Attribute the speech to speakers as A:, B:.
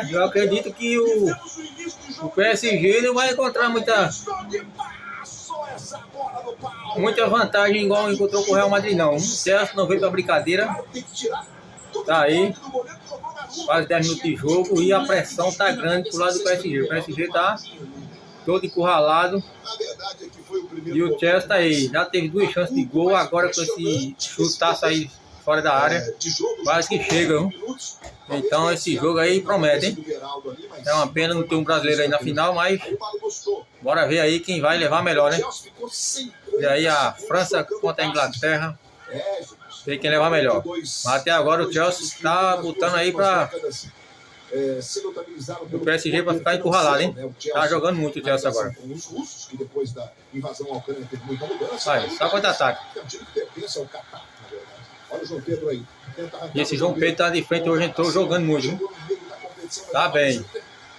A: Eu acredito que o PSG não vai encontrar muita vantagem igual encontrou com o Real Madrid, não. O Chelsea não veio pra brincadeira. Tá aí, quase 10 minutos de jogo e a pressão tá grande pro lado do PSG. O PSG tá todo encurralado. E o Chelsea tá aí, já teve 2 chances de gol, agora com esse chutaço aí fora da área, quase que chega, viu? Então esse jogo aí promete, hein? É uma pena não ter um brasileiro aí na final, mas bora ver aí quem vai levar melhor, né? E aí a França contra a Inglaterra, ver quem levar melhor. Mas até agora o Chelsea tá botando aí pra o PSG para ficar encurralado, hein? Tá jogando muito o Chelsea agora. Aí, só contra-ataque. E esse João Pedro tá de frente hoje, entrou jogando muito, hein? Tá bem.